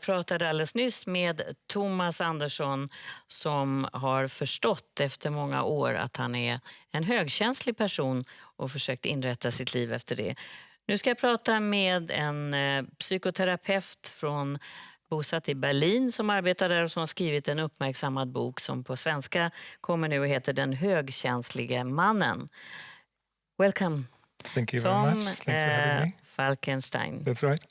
Pratade alldeles nyss med Thomas Andersson som har förstått efter många år att han är en högkänslig person och försökt inrätta sitt liv efter det. Nu ska jag prata med en psykoterapeut från bosatt i Berlin som arbetar där och som har skrivit en uppmärksammad bok som på svenska kommer nu och heter Den högkänslige mannen. Welcome. Thank you Tom very much. Thanks for having me. Falkenstein. That's right.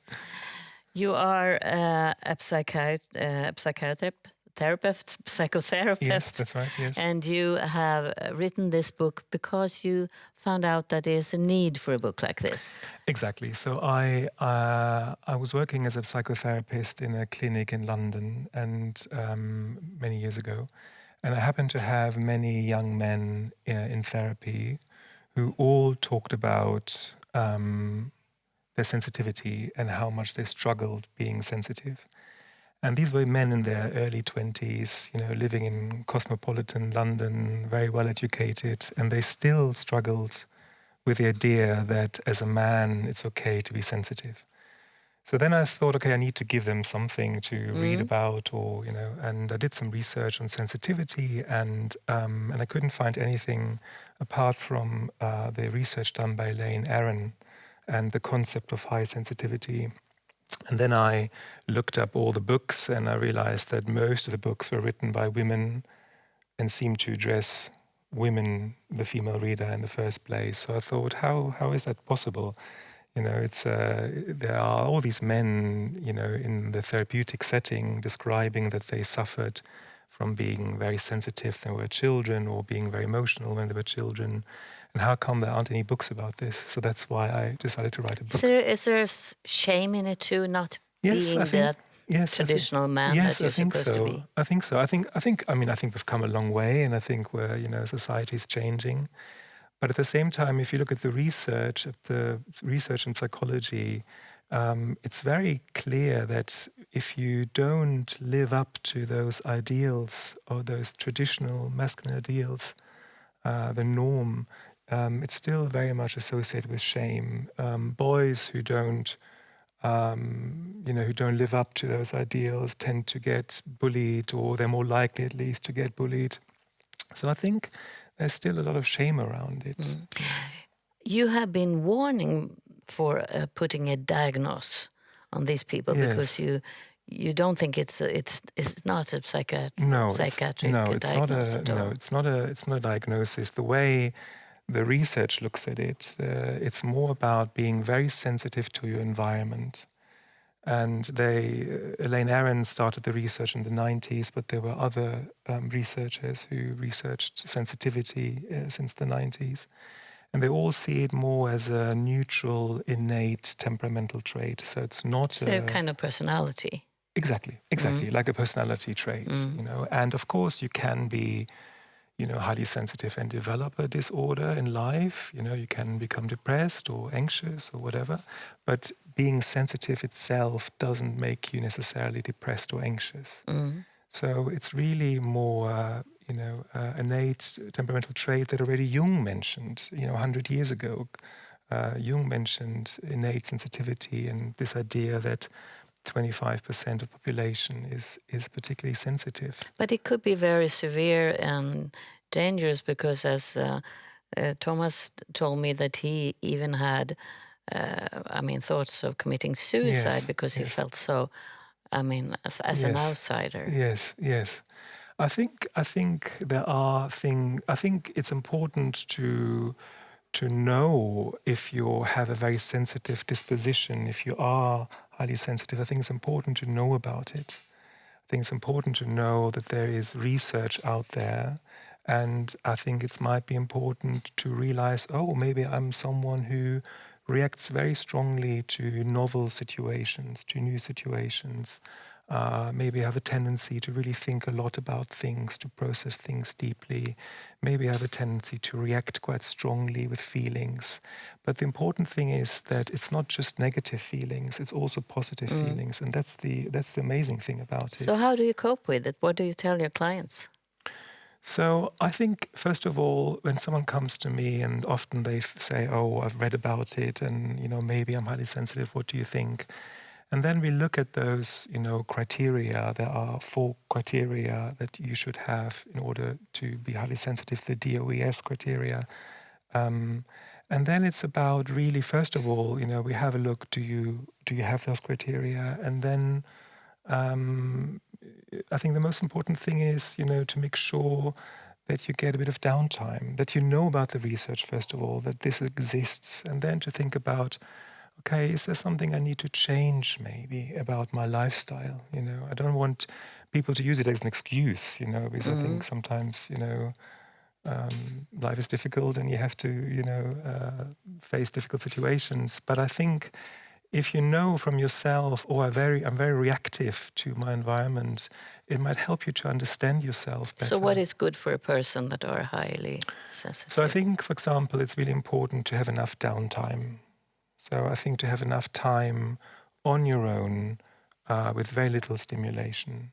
You are a psychotherapist. Yes, that's right. Yes. And you have written this book because you found out that there's a need for a book like this. Exactly. So I was working as a psychotherapist in a clinic in London and many years ago, and I happened to have many young men in therapy who all talked about their sensitivity and how much they struggled being sensitive. And these were men in their early 20s, living in cosmopolitan London, very well educated, and they still struggled with the idea that as a man it's okay to be sensitive. So then I thought, okay, I need to give them something to read about, and I did some research on sensitivity, and I couldn't find anything apart from the research done by Elaine Aron and the concept of high sensitivity. And then I looked up all the books and I realized that most of the books were written by women and seemed to address women, the female reader, in the first place. So I thought, how is that possible? There are all these men, in the therapeutic setting describing that they suffered from being very sensitive when they were children or being very emotional when they were children. And how come there aren't any books about this? So that's why I decided to write a book. Is there shame in it too, not being the traditional man that you're supposed to be? I think so. I think we've come a long way, and I think we're, society is changing. But at the same time, if you look at the research in psychology, it's very clear that if you don't live up to those ideals or those traditional masculine ideals, the norm, it's still very much associated with shame. Boys who don't live up to those ideals tend to get bullied, or they're more likely at least to get bullied. So I think there's still a lot of shame around it. You have been warning for putting a diagnosis on these people because you don't think it's not a psychiatric diagnosis. It's not a diagnosis. The way the research looks at it, it's more about being very sensitive to your environment. And Elaine Aron started the research in the 90s, but there were other researchers who researched sensitivity since the 90s. And they all see it more as a neutral, innate temperamental trait. So it's not a kind of personality. Exactly, like a personality trait, And of course you can be, highly sensitive and develop a disorder in life. You can become depressed or anxious or whatever. But being sensitive itself doesn't make you necessarily depressed or anxious. So it's really more, innate temperamental trait that already Jung mentioned, 100 years ago. Jung mentioned innate sensitivity and this idea that 25% of population is particularly sensitive. But it could be very severe and dangerous because, as Thomas told me, that he even had, thoughts of committing suicide because he felt so, as an outsider. Yes. I think there are things. I think it's important to know if you have a very sensitive disposition, if you are highly sensitive. I think it's important to know about it. I think it's important to know that there is research out there, and I think it might be important to realize, maybe I'm someone who reacts very strongly to novel situations, to new situations. Maybe I have a tendency to really think a lot about things, to process things deeply. Maybe I have a tendency to react quite strongly with feelings. But the important thing is that it's not just negative feelings, it's also positive feelings. And that's the amazing thing about it. So how do you cope with it? What do you tell your clients? So I think, first of all, when someone comes to me and often they say, I've read about it and, maybe I'm highly sensitive, what do you think? And then we look at those, criteria. There are 4 criteria that you should have in order to be highly sensitive, the DOES criteria. And then it's about really, first of all, we have a look, do you have those criteria? And then I think the most important thing is, to make sure that you get a bit of downtime, that you know about the research, first of all, that this exists, and then to think about, okay, is there something I need to change maybe about my lifestyle? I don't want people to use it as an excuse, because I think sometimes, life is difficult and you have to, face difficult situations. But I think if you know from yourself, I'm very reactive to my environment, it might help you to understand yourself better. So what is good for a person that are highly sensitive? So I think, for example, it's really important to have enough downtime. So I think to have enough time on your own with very little stimulation.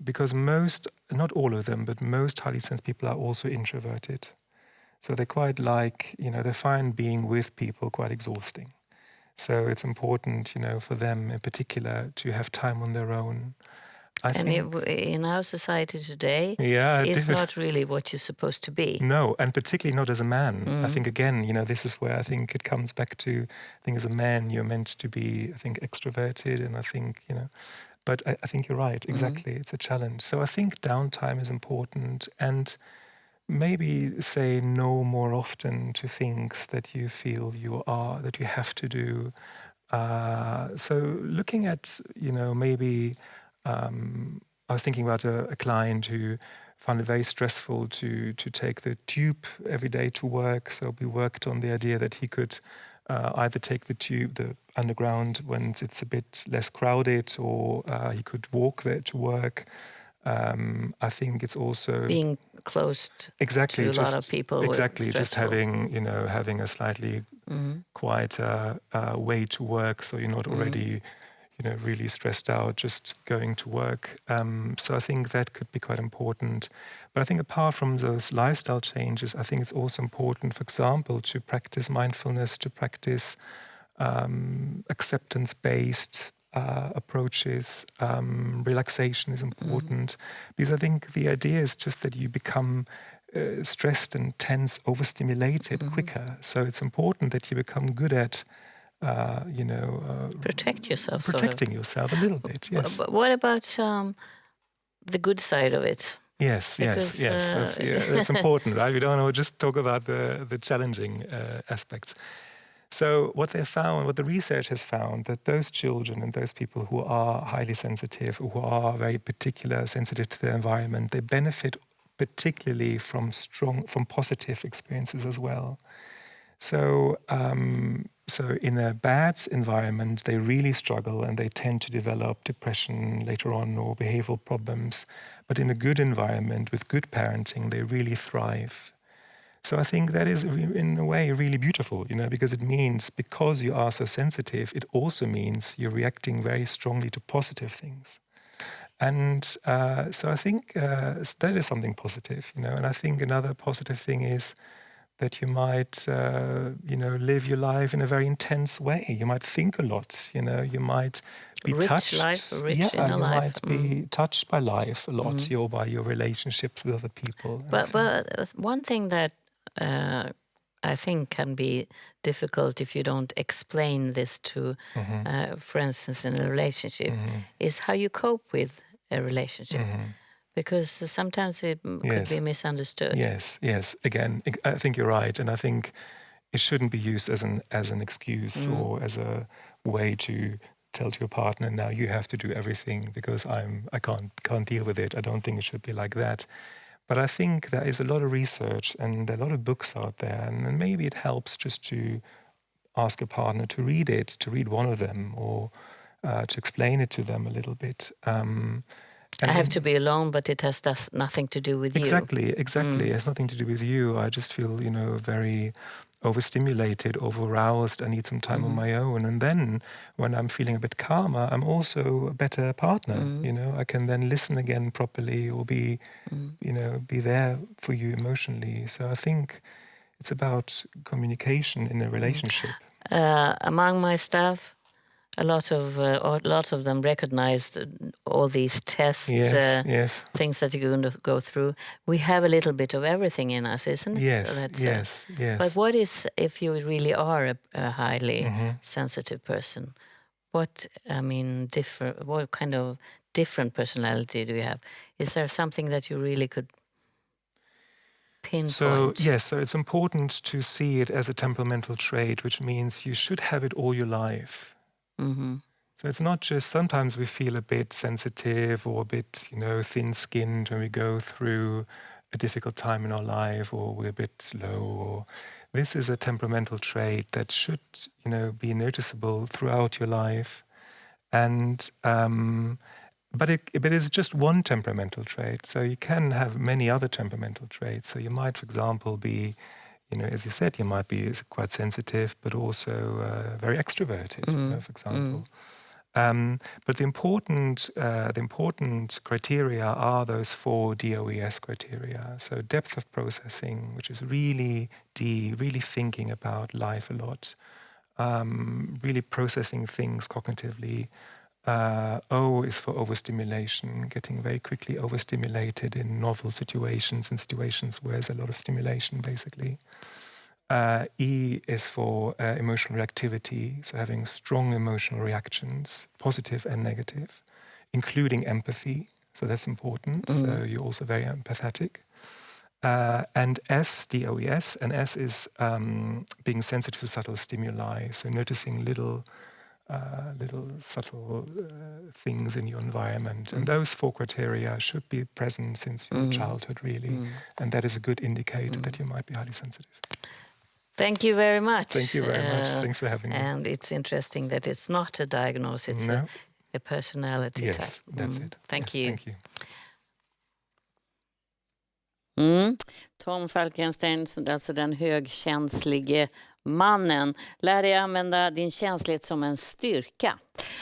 Because not all of them, but most highly sensitive people are also introverted. So they quite like, they find being with people quite exhausting. So it's important, for them in particular, to have time on their own. I think in our society today, it's not really what you're supposed to be. No, and particularly not as a man. I think, again, this is where I think it comes back to, I think as a man, you're meant to be, I think, extroverted, and I think, but I think you're right, exactly. It's a challenge. So I think downtime is important, and maybe say no more often to things that you feel that you have to do. So looking at, maybe I was thinking about a client who found it very stressful to take the tube every day to work. So we worked on the idea that he could either take the underground when it's a bit less crowded, or he could walk there to work. I think it's also being close to a lot of people. Exactly, just having a slightly quieter way to work, so you're not already really stressed out just going to work. So I think that could be quite important. But I think apart from those lifestyle changes, I think it's also important, for example, to practice mindfulness, to practice acceptance-based approaches. Relaxation is important, because I think the idea is just that you become stressed and tense, overstimulated quicker. So it's important that you become good at protecting yourself a little bit. Yes. But what about the good side of it? Yes. That's important, right? We don't want to just talk about the challenging aspects. So what the research has found, that those children and those people who are highly sensitive, who are very sensitive to their environment, they benefit particularly from positive experiences as well. So in a bad environment, they really struggle and they tend to develop depression later on or behavioral problems. But in a good environment with good parenting, they really thrive. So I think that is, in a way, really beautiful, because it means, because you are so sensitive, it also means you're reacting very strongly to positive things. And so I think that is something positive, And I think another positive thing is that you might, live your life in a very intense way. You might think a lot, You might be touched. You might be touched by life a lot, by your relationships with other people. But one thing that I think can be difficult if you don't explain this to, for instance, in a relationship, is how you cope with a relationship. Because sometimes it could be misunderstood. Yes. Again, I think you're right, and I think it shouldn't be used as an excuse or as a way to tell to your partner, now you have to do everything because I can't deal with it. I don't think it should be like that. But I think there is a lot of research and there are a lot of books out there, and maybe it helps just to ask a partner to read one of them, or to explain it to them a little bit. I have to be alone, but it has nothing to do with you. Exactly. It has nothing to do with you. I just feel, very overstimulated, overaroused. I need some time on my own. And then when I'm feeling a bit calmer, I'm also a better partner. I can then listen again properly, or be there for you emotionally. So I think it's about communication in a relationship. Among my staff, a lot of them recognized all these tests, Yes. things that you're going to go through. We have a little bit of everything in us, isn't it? Yes. But what is, if you really are a highly Mm-hmm. sensitive person, what kind of different personality do you have? Is there something that you really could pinpoint? So it's important to see it as a temperamental trait, which means you should have it all your life. Mm-hmm. So it's not just, sometimes we feel a bit sensitive or a bit, thin-skinned when we go through a difficult time in our life, or we're a bit low. Or this is a temperamental trait that should, be noticeable throughout your life. And but it's just one temperamental trait. So you can have many other temperamental traits. So you might, for example, be, as you said, you might be quite sensitive, but also very extroverted, for example. But the important criteria are those 4 DOES criteria. So depth of processing, which is really deep, really thinking about life a lot, really processing things cognitively. O is for overstimulation, getting very quickly overstimulated in novel situations and situations where there's a lot of stimulation, basically. E is for emotional reactivity, so having strong emotional reactions, positive and negative, including empathy. So that's important. So you're also very empathetic. And S, DOES, and S is being sensitive to subtle stimuli, so noticing little subtle things in your environment. And those 4 criteria should be present since your childhood, really. And that is a good indicator that you might be highly sensitive. Thank you very much. Thank you very much. Thanks for having me. And it's interesting that it's not a diagnosis, it's a personality type. Yes, that's it. Thank Yes, you. Thank you. Tom Falkenstein, alltså den högkänslige mannen. Lär dig använda din känslighet som en styrka.